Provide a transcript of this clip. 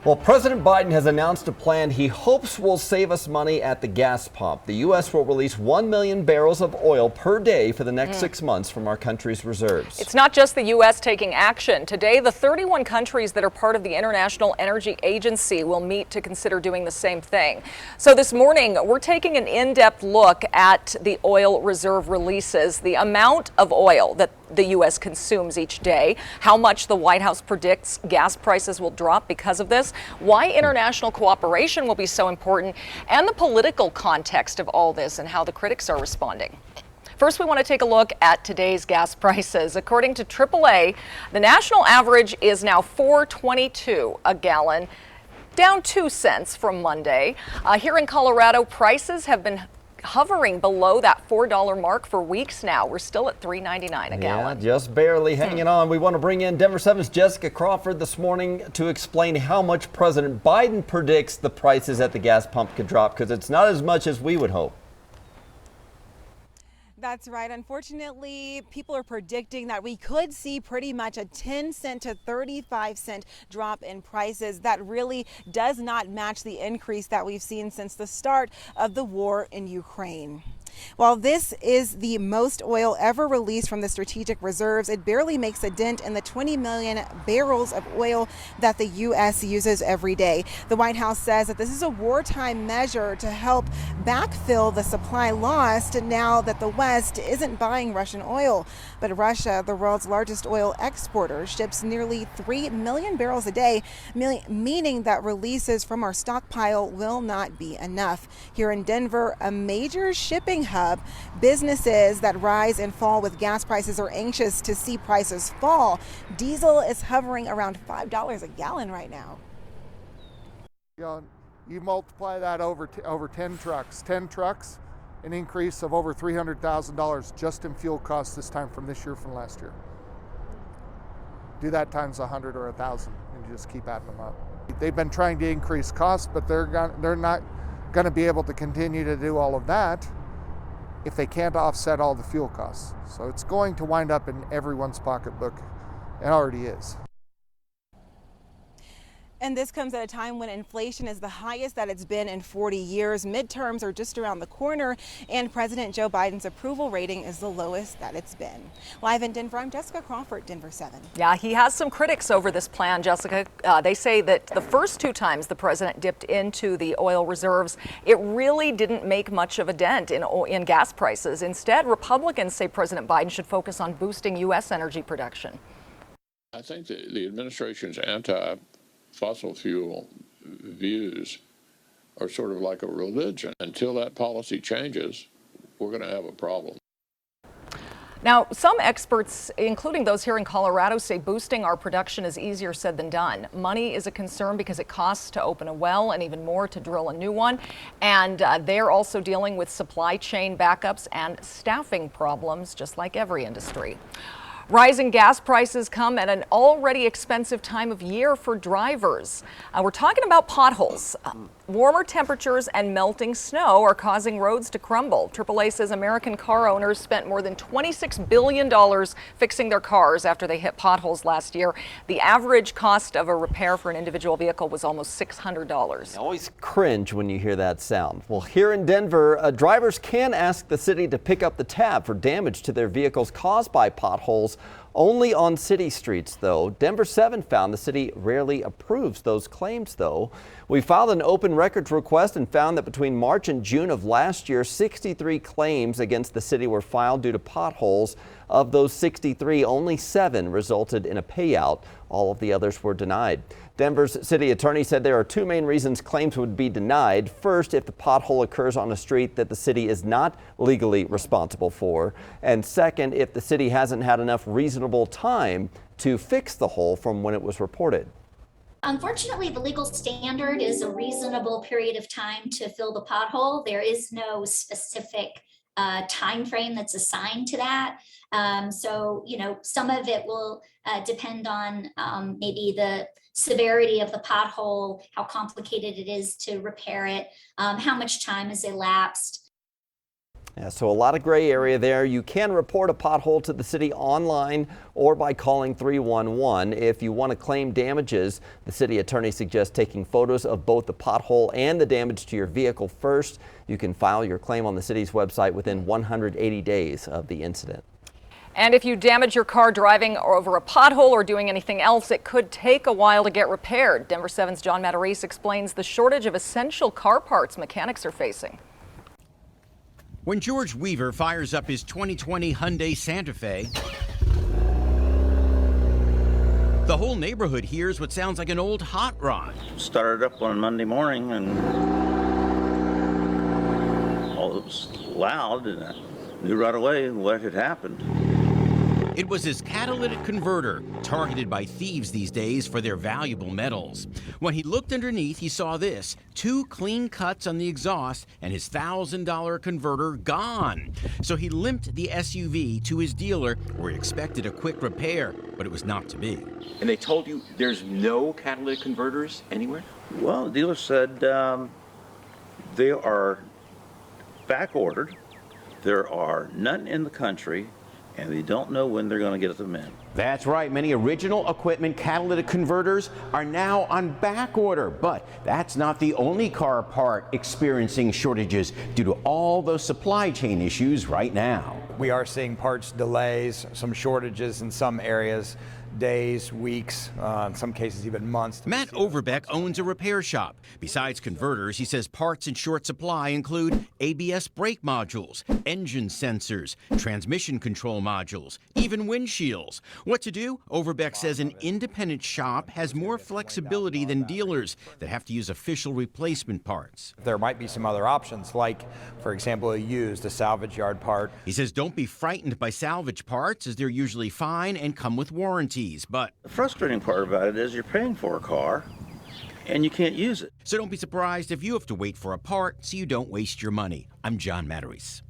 Well, President Biden has announced a plan he hopes will save us money at the gas pump. The U.S. will release 1 million barrels of oil per day for the next 6 months from our country's reserves. It's not just the U.S. taking action. Today, the 31 countries that are part of the International Energy Agency will meet to consider doing the same thing. So this morning, we're taking an in-depth look at the oil reserve releases, the amount of oil that the U.S. consumes each day, how much the White House predicts gas prices will drop because of this, why international cooperation will be so important, and the political context of all this and how the critics are responding. First, we want to take a look at today's gas prices. According to AAA, the national average is now $4.22 a gallon, down 2 cents from Monday. Here in Colorado, prices have been hovering below that $4 mark for weeks now. We're still at $3.99 a gallon. Yeah, just barely hanging on. We want to bring in Denver 7's Jessica Crawford this morning to explain how much President Biden predicts the prices at the gas pump could drop, because it's not as much as we would hope. That's right. Unfortunately, people are predicting that we could see pretty much a 10 cent to 35 cent drop in prices. That really does not match the increase that we've seen since the start of the war in Ukraine. While this is the most oil ever released from the strategic reserves, it barely makes a dent in the 20 million barrels of oil that the U.S. uses every day. The White House says that this is a wartime measure to help backfill the supply lost now that the West isn't buying Russian oil. But Russia, the world's largest oil exporter, ships nearly 3 million barrels a day, meaning that releases from our stockpile will not be enough. Here in Denver, a major shipping hub, businesses that rise and fall with gas prices are anxious to see prices fall. Diesel is hovering around $5 a gallon right now. You multiply that over 10 trucks. 10 trucks, an increase of over $300,000 just in fuel costs this time from this year from last year. Do that times 100 or 1,000 and you just keep adding them up. They've been trying to increase costs, but they're not going to be able to continue to do all of that if they can't offset all the fuel costs. So it's going to wind up in everyone's pocketbook. It already is. And this comes at a time when inflation is the highest that it's been in 40 years. Midterms are just around the corner, and President Joe Biden's approval rating is the lowest that it's been. Live in Denver, I'm Jessica Crawford, Denver 7. Yeah, he has some critics over this plan, Jessica. They say that the first 2 times the president dipped into the oil reserves, it really didn't make much of a dent in gas prices. Instead, Republicans say President Biden should focus on boosting U.S. energy production. I think the administration's anti-fossil fuel views are sort of like a religion. Until that policy changes, we're going to have a problem. Now, some experts, including those here in Colorado, say boosting our production is easier said than done. Money is a concern because it costs to open a well and even more to drill a new one. And they're also dealing with supply chain backups and staffing problems, just like every industry. Rising gas prices come at an already expensive time of year for drivers. We're talking about potholes. Warmer temperatures and melting snow are causing roads to crumble. AAA says American car owners spent more than $26 billion fixing their cars after they hit potholes last year. The average cost of a repair for an individual vehicle was almost $600. I always cringe when you hear that sound. Well, here in Denver, drivers can ask the city to pick up the tab for damage to their vehicles caused by potholes. Only on city streets, though. Denver 7 found the city rarely approves those claims, though. We filed an open records request and found that between March and June of last year, 63 claims against the city were filed due to potholes. Of those 63, only 7 resulted in a payout. All of the others were denied. Denver's city attorney said there are 2 main reasons claims would be denied. First, if the pothole occurs on a street that the city is not legally responsible for. And second, if the city hasn't had enough reasonable time to fix the hole from when it was reported. Unfortunately, the legal standard is a reasonable period of time to fill the pothole. There is no specific time frame that's assigned to that. So, some of it will depend on maybe the severity of the pothole, how complicated it is to repair it, how much time has elapsed. Yeah, so a lot of gray area there. You can report a pothole to the city online or by calling 311. If you want to claim damages, the city attorney suggests taking photos of both the pothole and the damage to your vehicle first. You can file your claim on the city's website within 180 days of the incident. And if you damage your car driving over a pothole or doing anything else, it could take a while to get repaired. Denver 7's John Matarese explains the shortage of essential car parts mechanics are facing. When George Weaver fires up his 2020 Hyundai Santa Fe, the whole neighborhood hears what sounds like an old hot rod. Started up on Monday morning and it was loud, and I knew right away what had happened. It was his catalytic converter, targeted by thieves these days for their valuable metals. When he looked underneath, he saw this: 2 clean cuts on the exhaust and his $1,000 converter gone. So he limped the SUV to his dealer, where he expected a quick repair, but it was not to be. And they told you there's no catalytic converters anywhere? Well, the dealer said they are back ordered. There are none in the country, and they don't know when they're going to get them in. That's right. Many original equipment catalytic converters are now on back order. But that's not the only car part experiencing shortages due to all those supply chain issues right now. We are seeing parts delays, some shortages in some areas, days, weeks, in some cases even months. Matt Overbeck owns a repair shop. Besides converters, he says parts in short supply include ABS brake modules, engine sensors, transmission control modules, even windshields. What to do? Overbeck says an independent shop has more flexibility than dealers that have to use official replacement parts. There might be some other options, like, for example, a salvage yard part. He says don't be frightened by salvage parts, as they're usually fine and come with warranties. But the frustrating part about it is you're paying for a car and you can't use it. So don't be surprised if you have to wait for a part so you don't waste your money. I'm John Matarese.